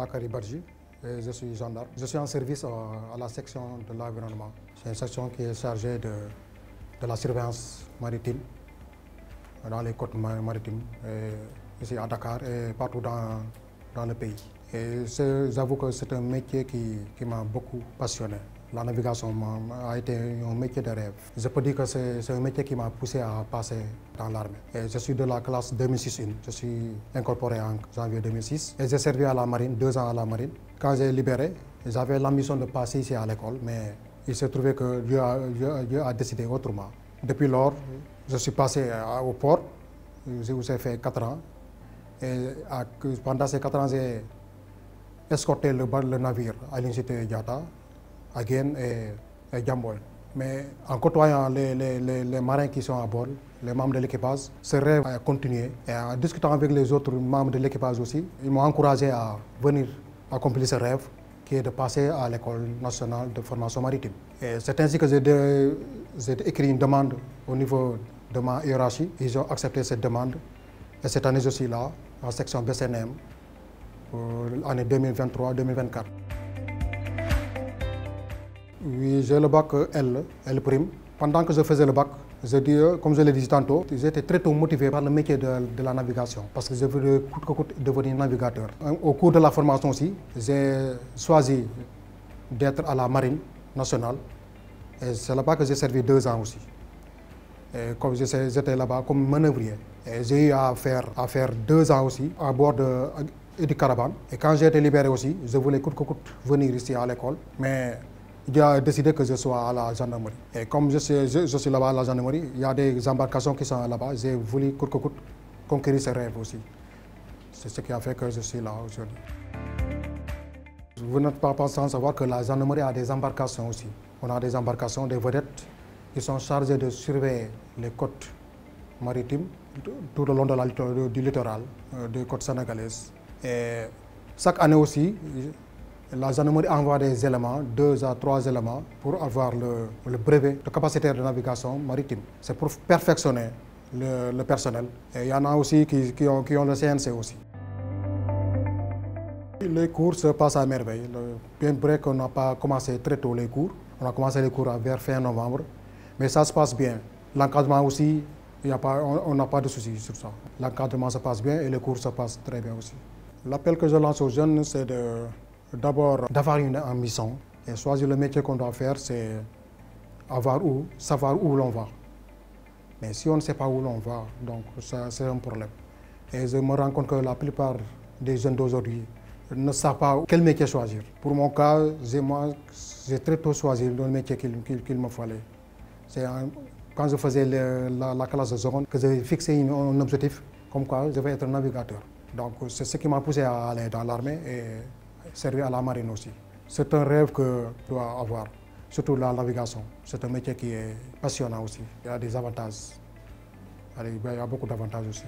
Bakary Badji et je suis gendarme. Je suis en service à la section de l'environnement. C'est une section qui est chargée de la surveillance maritime dans les côtes maritimes, ici à Dakar et partout dans le pays. Et j'avoue que c'est un métier qui m'a beaucoup passionné. La navigation a été un métier de rêve. Je peux dire que c'est un métier qui m'a poussé à passer dans l'armée. Je suis de la classe 2006-1. Je suis incorporé en janvier 2006. Et j'ai servi à la marine, 2 ans à la marine. Quand j'ai libéré, j'avais l'ambition de passer ici à l'école, mais il s'est trouvé que Dieu a décidé autrement. Depuis lors, je suis passé au port, où j'ai fait 4 ans. Et pendant ces 4 ans, j'ai escorté le navire à l'Université Diatta, à Guène et Djamboy. Mais en côtoyant les marins qui sont à bord, les membres de l'équipage, ce rêve a continué. Et en discutant avec les autres membres de l'équipage aussi, ils m'ont encouragé à venir accomplir ce rêve qui est de passer à l'École nationale de formation maritime. Et c'est ainsi que j'ai écrit une demande au niveau de ma hiérarchie. Ils ont accepté cette demande. Et cette année, je suis là, en section BCNM, pour l'année 2023-2024. Oui, j'ai le bac L'. Pendant que je faisais le bac, comme je l'ai dit tantôt, j'étais très tôt motivé par le métier de la navigation parce que je voulais coûte que coûte devenir navigateur. Au cours de la formation aussi, j'ai choisi d'être à la marine nationale et c'est là-bas que j'ai servi 2 ans aussi. Et comme j'étais là-bas comme manœuvrier, et j'ai eu à faire 2 ans aussi à bord du caravane. Et quand j'ai été libéré aussi, je voulais coûte que coûte venir ici à l'école, mais il a décidé que je sois à la gendarmerie. Et comme je suis là-bas à la gendarmerie, il y a des embarcations qui sont là-bas. J'ai voulu coûte que coûte conquérir ce rêve aussi. C'est ce qui a fait que je suis là aujourd'hui. Vous n'êtes pas sans savoir que la gendarmerie a des embarcations aussi. On a des embarcations, des vedettes qui sont chargées de surveiller les côtes maritimes tout le long du littoral, des côtes sénégalaises. Et chaque année aussi, la gendarmerie envoie des éléments, 2 à 3 éléments, pour avoir le brevet de capacitaire de navigation maritime. C'est pour perfectionner le personnel. Et il y en a aussi qui ont le CNC aussi. Les cours se passent à merveille. Bien vrai qu'on n'a pas commencé très tôt les cours. On a commencé les cours vers fin novembre. Mais ça se passe bien. L'encadrement aussi, on n'a pas de soucis sur ça. L'encadrement se passe bien et les cours se passent très bien aussi. L'appel que je lance aux jeunes, c'est d'abord d'avoir une ambition et choisir le métier qu'on doit faire, c'est savoir où l'on va. Mais si on ne sait pas où l'on va, donc c'est un problème. Et je me rends compte que la plupart des jeunes d'aujourd'hui ne savent pas quel métier choisir. Pour mon cas, j'ai très tôt choisi le métier qu'il me fallait. C'est quand je faisais la classe de seconde que j'ai fixé un objectif comme quoi je vais être navigateur. Donc c'est ce qui m'a poussé à aller dans l'armée et servir à la marine aussi. C'est un rêve que je dois avoir, surtout la navigation. C'est un métier qui est passionnant aussi. Il y a des avantages. Il y a beaucoup d'avantages aussi.